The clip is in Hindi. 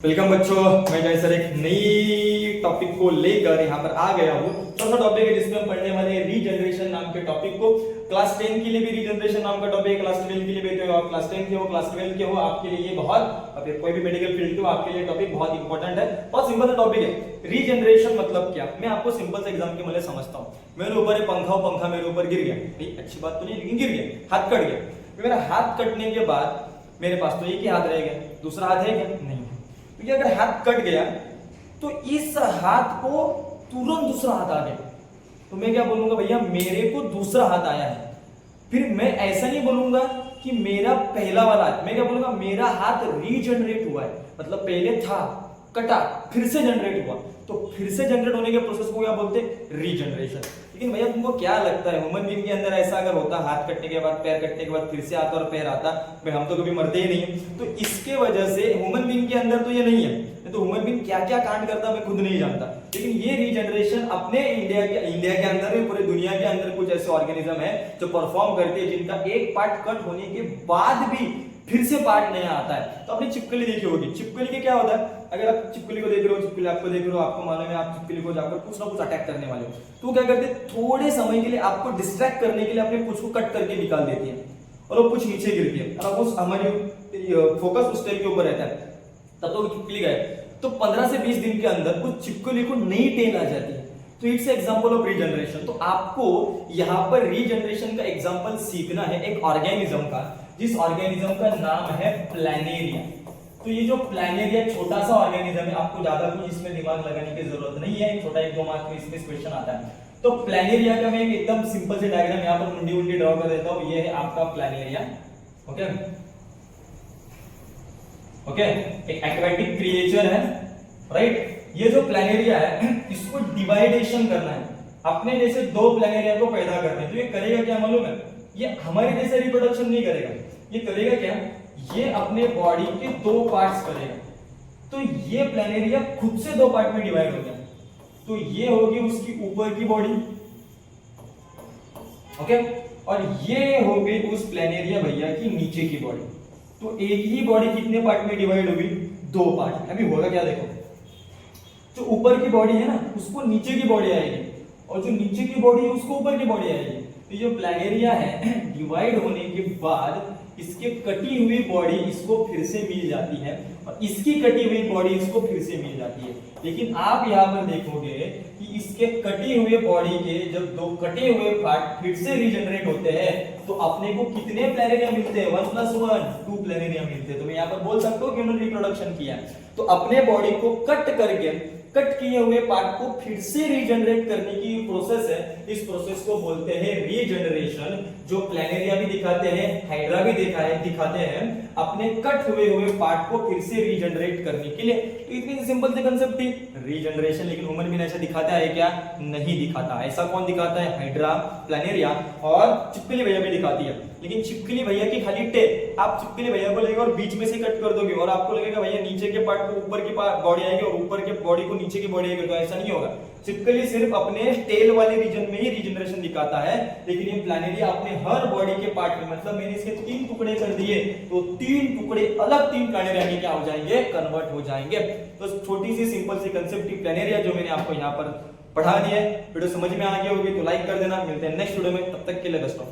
वेलकम बच्चों, मैं जय सर एक नई टॉपिक को लेकर यहाँ पर आ गया हूँ। चौथा टॉपिक है जिसमें हम पढ़ने वाले हैं रीजनरेशन नाम के टॉपिक को। क्लास 10 के लिए भी रीजनरेशन नाम का टॉपिक है, क्लास 12 के लिए भी, तो आप क्लास 10 के हो, क्लास 12 के हो, आपके लिए ये बहुत, फिर कोई भी मेडिकल फील्ड के हो, आपके लिए टॉपिक बहुत इंपॉर्टेंट है। बहुत सिंपल सा टॉपिक है। रीजनरेशन मतलब क्या, मैं आपको सिंपल से एग्जाम के मतलब समझता हूँ। मेरे ऊपर पंखा मेरे ऊपर गिर गया, नहीं अच्छी बात तो नहीं, लेकिन गिर गया, हाथ कट गया। मेरा हाथ कटने के बाद मेरे पास तो एक ही हाथ रह गया, दूसरा हाथ है क्या? नहीं। क्योंकि अगर हाथ कट गया तो इस हाथ को तुरंत दूसरा हाथ आ गया, तो मैं क्या बोलूंगा, भैया मेरे को दूसरा हाथ आया है। फिर मैं ऐसा नहीं बोलूंगा कि मेरा पहला वाला हाथ, मैं क्या बोलूंगा, मेरा हाथ रीजनरेट हुआ है। मतलब पहले था, कटा, फिर से जनरेट हुआ, तो फिर से जनरेट होने के प्रोसेस को क्या बोलते हैं? रीजनरेशन। लेकिन भैया तुमको क्या लगता है, ह्यूमन बीइंग के अंदर ऐसा अगर होता, हाथ कटने के बाद, पैर कटने के बाद फिर से आता और पैर आता, भाई हम तो कभी मरते ही नहीं। तो इसके वजह से ह्यूमन बीइंग के अंदर तो ये नहीं है। तो ह्यूमन बीइंग क्या क्या कांड करता मैं खुद नहीं जानता, लेकिन ये रीजनरेशन अपने इंडिया के अंदर भी, पूरी दुनिया के अंदर कुछ ऐसे ऑर्गेनिज्म है जो परफॉर्म करते हैं, जिनका एक पार्ट कट होने के बाद भी फिर से पार्ट नया आता है। तो आपने छिपकली देखी होगी, छिपकली के क्या होता है, अगर आप छिपकली को देख रहे हो, छिपकली आपको देख रहे हो, आपको मालूम है आप छिपकली को जाकर कुछ ना कुछ अटैक करने वाले हो, तो क्या करते हैं, थोड़े समय के लिए आपको डिस्ट्रैक्ट करने के लिए अपने पूंछ को कट करके निकाल देती है और वो पूंछ नीचे गिरती है और उस हमारी फोकस उस टेल के ऊपर रहता है, तब तो छिपकली गए। तो 15 से 20 दिन के अंदर उस छिपकली को नई टेल आ जाती है। तो इट्स एग्जांपल ऑफ रीजनरेशन। तो आपको यहाँ पर रीजनरेशन का एग्जांपल सीखना है एक ऑर्गेनिज्म का, जिस ऑर्गेनिज्म का नाम है प्लैनेरिया। तो ये जो प्लैनेरिया छोटा सा ऑर्गेनिज्म है, आपको ज्यादा कुछ इसमें दिमाग लगाने की जरूरत नहीं है, छोटा 1-2 मार्क्स में इसमें क्वेश्चन आता है। तो प्लैनेरिया का मैं एक एकदम सिंपल से डायग्राम यहाँ पर मुंडी ड्रॉ कर देता हूँ। ये है आपका प्लैनेरिया, ओके ओके, एक एक्वेटिक क्रिएचर है, राइट। ये जो प्लैनेरिया है इसको डिवाइडेशन करना है, अपने जैसे 2 प्लैनेरिया को पैदा करना है। तो ये करेगा क्या मालूम है, ये हमारे जैसे रिप्रोडक्शन नहीं करेगा, ये करेगा क्या, ये अपने बॉडी के 2 पार्ट्स करेगा। तो ये प्लैनेरिया खुद से 2 पार्ट में डिवाइड हो गया। तो ये होगी उसकी ऊपर की बॉडी, ओके, और ये हो गई उस प्लैनेरिया भैया की नीचे की बॉडी। तो एक ही बॉडी कितने पार्ट में डिवाइड होगी? 2 पार्ट। अभी होगा क्या देखो, जो ऊपर की बॉडी है ना उसको नीचे की बॉडी आएगी, और जो नीचे की बॉडी है उसको ऊपर की बॉडी आएगी। तो जो प्लैनेरिया है डिवाइड होने के बाद इसके कटी हुई बॉडी इसको फिर से मिल जाती है, और इसकी कटी हुई बॉडी इसको फिर से मिल जाती है। लेकिन आप यहाँ पर देखोगे कि इसके कटी हुए बॉडी के जब 2 कटे हुए पार्ट फिर से रीजनरेट होते हैं, तो अपने को कितने प्लैनेरिया मिलते हैं? 1 + 1 2 प्लैनेरिया मिलते हैं। तो मैं यहाँ पर बोल सकता हूँ कि उन्होंने रिप्रोडक्शन किया है। तो अपने बॉडी को कट करके, कट किए हुए पार्ट को फिर से रीजनरेट करने की प्रोसेस है, इस प्रोसेस को बोलते हैं रीजनरेशन। जो प्लैनेरिया भी दिखाते हैं, हाइड्रा भी दिखाते हैं अपने कट हुए पार्ट को फिर से रीजनरेट करने के लिए। तो इतनी सिंपल सी कांसेप्ट थी रीजनरेशन। लेकिन ह्यूमन बीइंग ऐसा दिखाता है क्या? नहीं दिखाता। ऐसा कौन दिखाता है? हाइड्रा, प्लैनेरिया और छिपकली भैया भी दिखाती है। लेकिन छिपकली भैया की खाली टेल, आप छिपकली भैया को लेकर और बीच में से कट कर दोगे और आपको लगेगा भैया नीचे के पार्ट को ऊपर की बॉडी आएगी और ऊपर के बॉडी को नीचे की बॉडी आएगी। तो ऐसा नहीं होगा। छिपकली सिर्फ अपने टेल वाले रीजन में ही रीजनरेशन दिखाता है, लेकिन ये प्लैनेरिया अपने हर बॉडी के पार्ट में, मतलब मैंने इसके 3 टुकड़े कर दिए तो 3 टुकड़े अलग 3 प्लैनेरिया में क्या हो जाएंगे? कन्वर्ट हो जाएंगे। तो छोटी सी सिंपल सी कंसेप्ट प्लैनेरिया जो मैंने आपको यहाँ पर पढ़ा दिया है। वीडियो समझ में आ गया होगी तो लाइक कर देना। मिलते हैं नेक्स्ट वीडियो में, तब तक के लिए बेस्ट ऑफ।